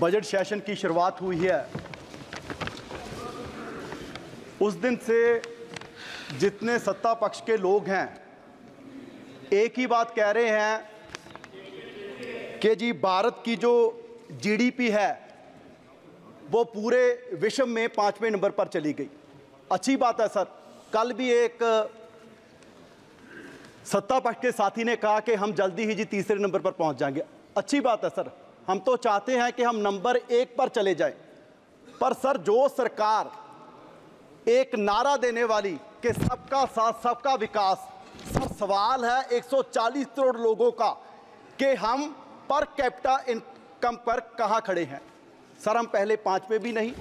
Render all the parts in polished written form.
Budget session की शुरुआत हुई है, उस दिन से जितने सत्ता पक्ष के लोग हैं एक ही बात कह रहे हैं कि जी भारत की जो जीडीपी है वो पूरे विश्व में 5वें नंबर पर चली गई। अच्छी बात है सर। कल भी एक सत्ता पक्ष के साथी ने कहा कि हम जल्दी ही जी तीसरे नंबर पर पहुंच जाएंगे। अच्छी बात है सर, हम तो चाहते हैं कि हम नंबर 1 पर चले जाएं। पर सर जो सरकार एक नारा देने वाली कि सबका साथ सबका विकास, सर सवाल है 140 करोड़ लोगों का कि हम पर कैपिटा इनकम पर कहां खड़े हैं। सर हम पहले 5 में भी नहीं,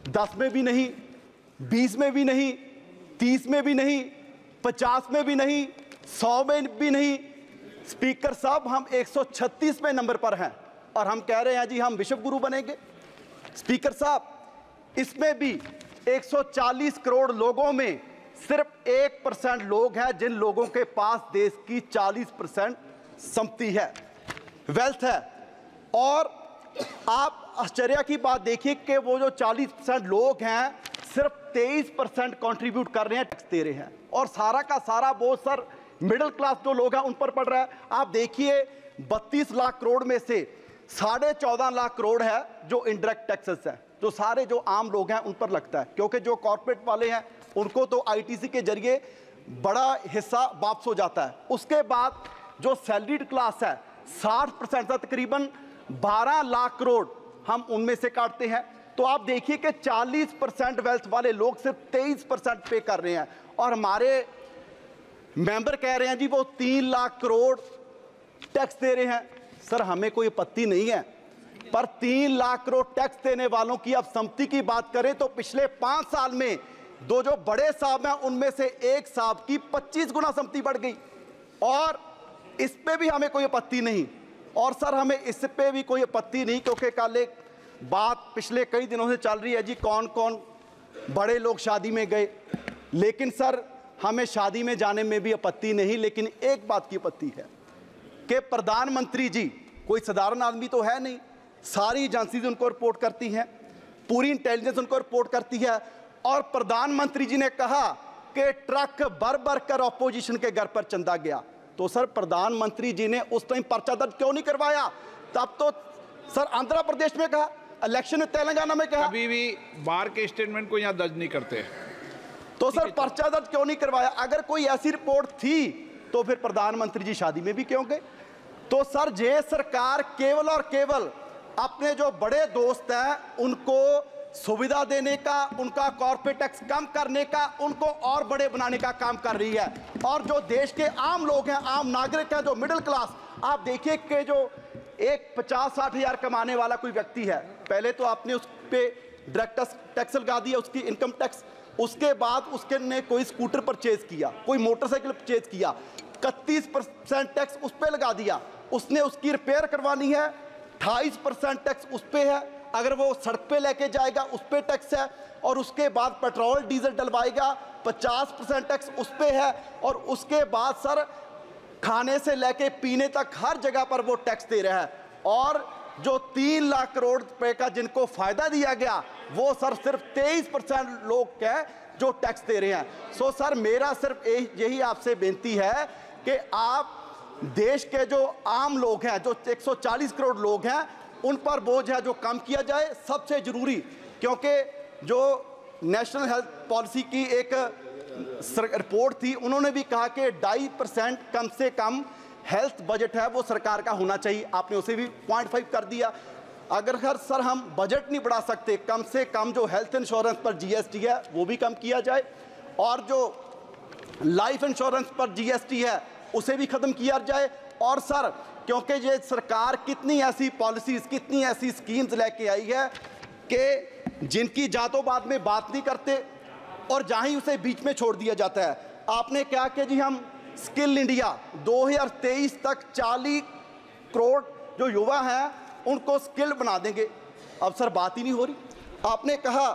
10 में भी नहीं, 20 में भी नहीं, 30 में भी नहीं, 50 में भी नहीं, 100 में भी नहीं। स्पीकर साहब हम 136वें नंबर पर हैं और हम कह रहे हैं जी हम विश्व गुरु बनेंगे। स्पीकर साहब इसमें भी 140 करोड़ लोगों में सिर्फ 1% लोग हैं जिन लोगों के पास देश की 40% संपत्ति है, वेल्थ है। और आप आश्चर्य की बात देखिए कि वो जो 40% लोग हैं सिर्फ 23% कंट्रीब्यूट कर रहे हैं, टैक्स दे रहे हैं, और सारा का सारा बोझ सर मिडिल क्लास जो लोग हैं उन पर पड़ रहा है। आप देखिए 32 लाख करोड़ में से 14.5 लाख करोड़ है जो इनडायरेक्ट टैक्सेस है, जो सारे जो आम लोग हैं उन पर लगता है, क्योंकि जो कॉर्पोरेट वाले हैं उनको तो आईटीसी के जरिए बड़ा हिस्सा वापस हो जाता है। उसके बाद जो सैलरीड क्लास है 60% तकरीबन 12 लाख करोड़ हम उनमें से काटते हैं। तो आप देखिए कि 40% वेल्थ वाले लोग सिर्फ 23% पे कर रहे हैं और हमारे मेंबर कह रहे हैं जी वो 3 लाख करोड़ टैक्स दे रहे हैं। सर हमें कोई आपत्ति नहीं है, पर 3 लाख करोड़ टैक्स देने वालों की अब संपत्ति की बात करें तो पिछले 5 साल में दो जो बड़े साहब हैं उनमें से एक साहब की 25 गुना संपत्ति बढ़ गई, और इस पे भी हमें कोई आपत्ति नहीं। और सर हमें इस पे भी कोई आपत्ति नहीं, क्योंकि कल एक बात पिछले कई दिनों से चल रही है जी कौन कौन बड़े लोग शादी में गए, लेकिन सर हमें शादी में जाने में भी आपत्ति नहीं। लेकिन एक बात की आपत्ति है कि प्रधानमंत्री जी कोई साधारण आदमी तो है नहीं, सारी एजेंसीज उनको रिपोर्ट करती हैं, पूरी इंटेलिजेंस उनको रिपोर्ट करती है, और प्रधानमंत्री जी ने कहा कि ट्रक भर भर कर ऑपोजिशन के घर पर चंदा गया। तो सर प्रधानमंत्री जी ने उस टाइम पर्चा दर्ज क्यों नहीं करवाया? तब तो सर आंध्र प्रदेश में कहा, इलेक्शन में तेलंगाना में कहा, कभी भी बाहर के स्टेटमेंट को यहाँ दर्ज नहीं करते। तो सर पर्चा दर्ज क्यों नहीं करवाया? अगर कोई ऐसी रिपोर्ट थी तो फिर प्रधानमंत्री जी शादी में भी क्यों गए? तो सर ये सरकार केवल और केवल अपने जो बड़े दोस्त हैं उनको सुविधा देने का, उनका कॉर्पोरेट टैक्स कम करने का, उनको और बड़े बनाने का काम कर रही है। और जो देश के आम लोग हैं, आम नागरिक हैं, जो मिडिल क्लास, आप देखिए कि जो एक 50-60 हज़ार कमाने वाला कोई व्यक्ति है, पहले तो आपने उस पर डायरेक्ट टैक्स लगा दिया, उसकी इनकम टैक्स, उसके बाद उसके ने कोई स्कूटर परचेज किया, कोई मोटरसाइकिल परचेज किया, 31% टैक्स उस पर लगा दिया, उसने उसकी रिपेयर करवानी है 28% टैक्स उस पर है, अगर वो सड़क पे लेके जाएगा उस पर टैक्स है, और उसके बाद पेट्रोल डीजल डलवाएगा 50% टैक्स उस पर है, और उसके बाद सर खाने से लेके पीने तक हर जगह पर वो टैक्स दे रहा है। और जो 3 लाख करोड़ रुपए का जिनको फायदा दिया गया वो सर सिर्फ 23% लोग हैं जो टैक्स दे रहे हैं। सो सर मेरा सिर्फ यही आपसे बेनती है कि आप देश के जो आम लोग हैं, जो 140 करोड़ लोग हैं, उन पर बोझ है जो कम किया जाए, सबसे जरूरी, क्योंकि जो नेशनल हेल्थ पॉलिसी की एक रिपोर्ट थी उन्होंने भी कहा कि 2.5% कम से कम हेल्थ बजट है वो सरकार का होना चाहिए, आपने उसे भी 0.5 कर दिया। अगर सर हम बजट नहीं बढ़ा सकते, कम से कम जो हेल्थ इंश्योरेंस पर जीएसटी है वो भी कम किया जाए, और जो लाइफ इंश्योरेंस पर जीएसटी है उसे भी ख़त्म किया जाए। और सर क्योंकि ये सरकार कितनी ऐसी पॉलिसीज़, कितनी ऐसी स्कीम्स लेके आई है कि जिनकी जातों बाद में बात नहीं करते और जहाँ ही उसे बीच में छोड़ दिया जाता है। आपने क्या कि जी हम स्किल इंडिया 2023 तक 40 करोड़ जो युवा हैं उनको स्किल बना देंगे, अब सर बात ही नहीं हो रही। आपने कहा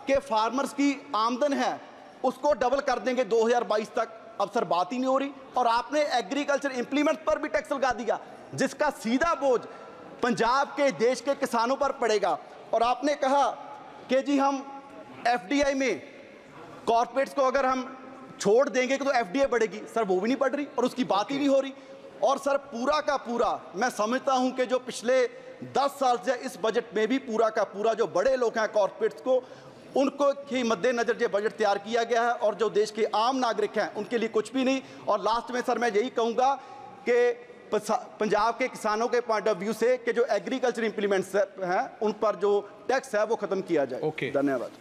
कि फार्मर्स की आमदन है उसको डबल कर देंगे 2022 तक, अब सर बात ही नहीं हो रही। और आपने एग्रीकल्चर इंप्लीमेंट पर भी टैक्स लगा दिया जिसका सीधा बोझ पंजाब के देश के किसानों पर पड़ेगा। और आपने कहा कि जी हम एफडीआई में कॉर्पोरेट्स को अगर हम छोड़ देंगे तो एफडीआई बढ़ेगी। सर वो भी नहीं बढ़ रही और उसकी बात ही नहीं हो रही। और सर पूरा का पूरा मैं समझता हूं कि जो पिछले 10 साल से इस बजट में भी पूरा का पूरा जो बड़े लोग हैं कॉर्पोरेट्स को उनको ही मद्देनजर ये बजट तैयार किया गया है और जो देश के आम नागरिक हैं उनके लिए कुछ भी नहीं। और लास्ट में सर मैं यही कहूँगा कि पंजाब के किसानों के पॉइंट ऑफ व्यू से कि जो एग्रीकल्चर इंप्लीमेंट्स हैं उन पर जो टैक्स है वो खत्म किया जाए। ओके। धन्यवाद।